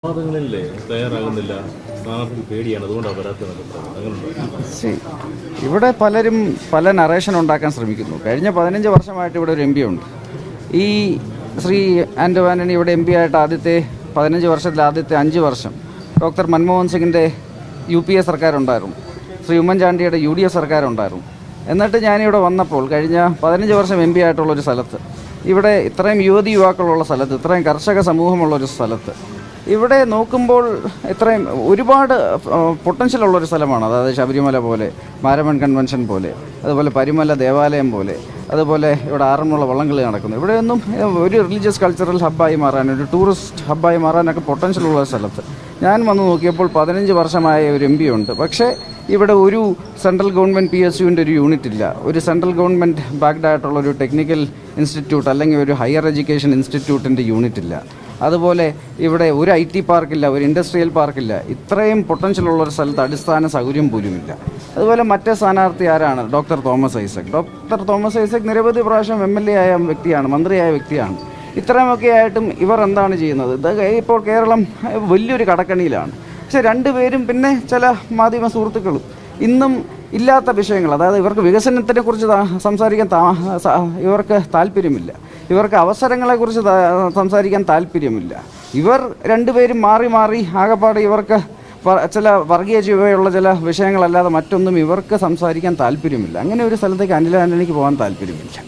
വാദങ്ങളില്ലേ തയ്യാറാകുന്നില്ല, സ്ഥാനാർത്ഥിക്ക് പേടിയാണ്, അതുകൊണ്ടാണ് വരാത്തത്. ഇവിടെ പലരും പല നറേഷൻ ഉണ്ടാക്കാൻ ശ്രമിക്കുന്നു. കഴിഞ്ഞ 15 വർഷമായിട്ട് ഇവിടെ ഒരു MP ഉണ്ട്. ഈ ശ്രീ ആൻ്റോ ആൻ്റണി ഇവിടെ MP ആയിട്ട് ആദ്യത്തെ 15 വർഷത്തിൽ ആദ്യത്തെ 5 വർഷം ഡോക്ടർ മൻമോഹൻ സിംഗിൻ്റെ UPA സർക്കാരുണ്ടായിരുന്നു, ശ്രീ ഉമ്മൻചാണ്ടിയുടെ UDF സർക്കാരുണ്ടായിരുന്നു. എന്നിട്ട് ഞാനിവിടെ വന്നപ്പോൾ കഴിഞ്ഞ 15 വർഷം MP ആയിട്ടുള്ളൊരു സ്ഥലത്ത്, ഇവിടെ ഇത്രയും യുവാക്കളുള്ള സ്ഥലത്ത്, ഇത്രയും കർഷക സമൂഹമുള്ളൊരു സ്ഥലത്ത് ഇവിടെ നോക്കുമ്പോൾ ഇത്രയും ഒരുപാട് പൊട്ടൻഷ്യലുള്ളൊരു സ്ഥലമാണ്. അതായത് ശബരിമല പോലെ, മാരമൺ കൺവെൻഷൻ പോലെ, അതുപോലെ പരിമല ദേവാലയം പോലെ, അതുപോലെ ഇവിടെ ആറന്മുള വള്ളംകളി നടക്കുന്നു. ഇവിടെയൊന്നും ഒരു റിലീജിയസ് കൾച്ചറൽ ഹബ്ബായി മാറാൻ, ഒരു ടൂറിസ്റ്റ് ഹബ്ബായി മാറാനൊക്കെ പൊട്ടൻഷ്യലുള്ള സ്ഥലത്ത് ഞാൻ വന്ന് നോക്കിയപ്പോൾ 15 വർഷമായ ഒരു MP ഉണ്ട്. പക്ഷേ ഇവിടെ ഒരു സെൻട്രൽ ഗവൺമെൻറ് PSUവിൻ്റെ ഒരു യൂണിറ്റ് ഇല്ല, ഒരു സെൻട്രൽ ഗവൺമെൻറ് ബാക്ക്ഡ് ആയിട്ടുള്ള ഒരു ടെക്നിക്കൽ ഇൻസ്റ്റിറ്റ്യൂട്ട് അല്ലെങ്കിൽ ഒരു ഹയർ എഡ്യൂക്കേഷൻ ഇൻസ്റ്റിറ്റ്യൂട്ടിൻ്റെ യൂണിറ്റ് ഇല്ല. അതുപോലെ ഇവിടെ ഒരു IT പാർക്കില്ല, ഒരു ഇൻഡസ്ട്രിയൽ പാർക്കില്ല. ഇത്രയും പൊട്ടൻഷ്യലുള്ളൊരു സ്ഥലത്ത് അടിസ്ഥാന സൗകര്യം പോലുമില്ല. അതുപോലെ മറ്റേ സ്ഥാനാർത്ഥി ആരാണ്? Doctor Thomas Isaac. Doctor Thomas Isaac നിരവധി പ്രാവശ്യം MLA ആയ വ്യക്തിയാണ്, മന്ത്രിയായ വ്യക്തിയാണ്. ഇത്രയുമൊക്കെ ആയിട്ടും ഇവർ എന്താണ് ചെയ്യുന്നത്? ഇപ്പോൾ കേരളം വലിയൊരു കടക്കണിയിലാണ്. പക്ഷെ രണ്ടുപേരും പിന്നെ ചില മാധ്യമ സുഹൃത്തുക്കളും ഇന്നും ഇല്ലാത്ത വിഷയങ്ങൾ, അതായത് ഇവർക്ക് വികസനത്തിനെക്കുറിച്ച് സംസാരിക്കാൻ ഇവർക്ക് താല്പര്യമില്ല, ഇവർക്ക് അവസരങ്ങളെക്കുറിച്ച് സംസാരിക്കാൻ താല്പര്യമില്ല. ഇവർ രണ്ടുപേരും മാറി മാറി ആകപ്പാട് ഇവർക്ക് ചില വർഗീയ ചുവയുള്ള ചില വിഷയങ്ങളല്ലാതെ മറ്റൊന്നും ഇവർക്ക് സംസാരിക്കാൻ താല്പര്യമില്ല. അങ്ങനെ ഒരു സ്ഥലത്തേക്ക് അനിൽ ആൻ്റണിക്ക് പോകാൻ താല്പര്യമില്ല.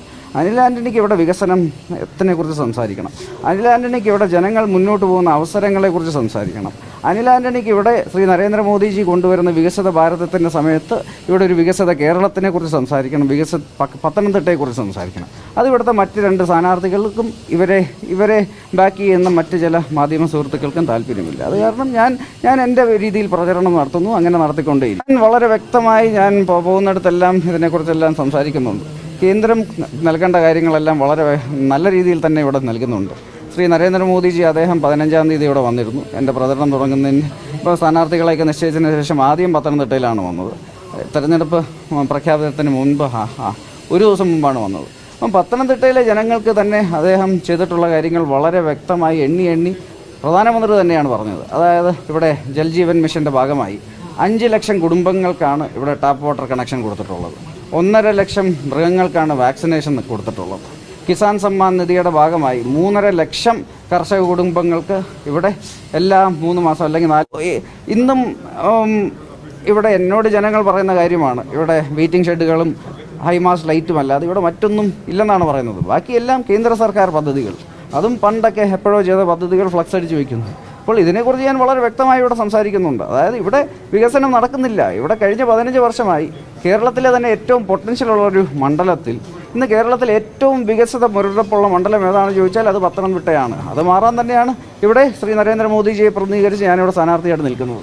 അനിൽ ആൻ്റണിക്ക് ഇവിടെ വികസനത്തിനെക്കുറിച്ച് സംസാരിക്കണം. അനിൽ ആൻ്റണിക്ക് ഇവിടെ ജനങ്ങൾ മുന്നോട്ട് പോകുന്ന അവസരങ്ങളെക്കുറിച്ച് സംസാരിക്കണം. അനിൽ ആൻ്റണിക്ക് ഇവിടെ ശ്രീ നരേന്ദ്രമോദിജി കൊണ്ടുവരുന്ന വികസിത ഭാരതത്തിൻ്റെ സമയത്ത് ഇവിടെ ഒരു വികസിത കേരളത്തിനെക്കുറിച്ച് സംസാരിക്കണം, പത്തനംതിട്ടയെക്കുറിച്ച് സംസാരിക്കണം. അത് ഇവിടുത്തെ മറ്റ് 2 സ്ഥാനാർത്ഥികൾക്കും ഇവരെ ബാക്ക് ചെയ്യുന്ന മറ്റ് ചില മാധ്യമ സുഹൃത്തുക്കൾക്കും താല്പര്യമില്ല. അത് കാരണം ഞാൻ എൻ്റെ രീതിയിൽ പ്രചരണം നടത്തുന്നു, അങ്ങനെ നടത്തിക്കൊണ്ടേയിരിക്കും. ഞാൻ വളരെ വ്യക്തമായി ഞാൻ പോകുന്നിടത്തെല്ലാം ഇതിനെക്കുറിച്ചെല്ലാം സംസാരിക്കുന്നുണ്ട്. കേന്ദ്രം നൽകേണ്ട കാര്യങ്ങളെല്ലാം വളരെ നല്ല രീതിയിൽ തന്നെ ഇവിടെ നൽകുന്നുണ്ട്. ശ്രീ നരേന്ദ്രമോദിജി അദ്ദേഹം 15-ാം തീയതി ഇവിടെ വന്നിരുന്നു. എൻ്റെ പ്രചരണം തുടങ്ങുന്നതിന് ഇപ്പോൾ സ്ഥാനാർത്ഥികളെയൊക്കെ നിശ്ചയിച്ചതിന് ശേഷം ആദ്യം പത്തനംതിട്ടയിലാണ് വന്നത്. തെരഞ്ഞെടുപ്പ് പ്രഖ്യാപനത്തിന് മുൻപ് ഒരു ദിവസം മുമ്പാണ് വന്നത്. അപ്പം പത്തനംതിട്ടയിലെ ജനങ്ങൾക്ക് തന്നെ അദ്ദേഹം ചെയ്തിട്ടുള്ള കാര്യങ്ങൾ വളരെ വ്യക്തമായി എണ്ണി പ്രധാനമന്ത്രി തന്നെയാണ് പറഞ്ഞത്. അതായത് ഇവിടെ ജൽജീവൻ മിഷൻ്റെ ഭാഗമായി 5 ലക്ഷം കുടുംബങ്ങൾക്കാണ് ഇവിടെ ടാപ്പ് വാട്ടർ കണക്ഷൻ കൊടുത്തിട്ടുള്ളത്. 1.5 ലക്ഷം മൃഗങ്ങൾക്കാണ് വാക്സിനേഷൻ കൊടുത്തിട്ടുള്ളത്. കിസാൻ സമ്മാൻ നിധിയുടെ ഭാഗമായി 3.5 ലക്ഷം കർഷക കുടുംബങ്ങൾക്ക് ഇവിടെ എല്ലാ 3 മാസം അല്ലെങ്കിൽ 4 ഇന്നും ഇവിടെ എന്നോട് ജനങ്ങൾ പറയുന്ന കാര്യമാണ്, ഇവിടെ വെയിറ്റിംഗ് ഷെഡുകളും ഹൈമാസ് ലൈറ്റും അല്ലാതെ ഇവിടെ മറ്റൊന്നും ഇല്ലെന്നാണ് പറയുന്നത്. ബാക്കിയെല്ലാം കേന്ദ്ര സർക്കാർ പദ്ധതികൾ, അതും പണ്ടൊക്കെ എപ്പോഴോ ചെയ്ത പദ്ധതികൾ ഫ്ലക്സ് അടിച്ച് വയ്ക്കുന്നു. അപ്പോൾ ഇതിനെക്കുറിച്ച് ഞാൻ വളരെ വ്യക്തമായി ഇവിടെ സംസാരിക്കുന്നുണ്ട്. അതായത് ഇവിടെ വികസനം നടക്കുന്നില്ല. ഇവിടെ കഴിഞ്ഞ 15 വർഷമായി കേരളത്തിലെ തന്നെ ഏറ്റവും പൊട്ടൻഷ്യലുള്ളൊരു മണ്ഡലത്തിൽ ഇന്ന് കേരളത്തിൽ ഏറ്റവും വികസിത മുരടിപ്പുള്ള മണ്ഡലം ഏതാണെന്ന് ചോദിച്ചാൽ അത് പത്തനംതിട്ടയാണ്. അത് മാറാൻ തന്നെയാണ് ഇവിടെ ശ്രീ നരേന്ദ്രമോദിജിയെ പ്രതിനിധീകരിച്ച് ഞാനിവിടെ സ്ഥാനാർത്ഥിയായിട്ട് നിൽക്കുന്നത്.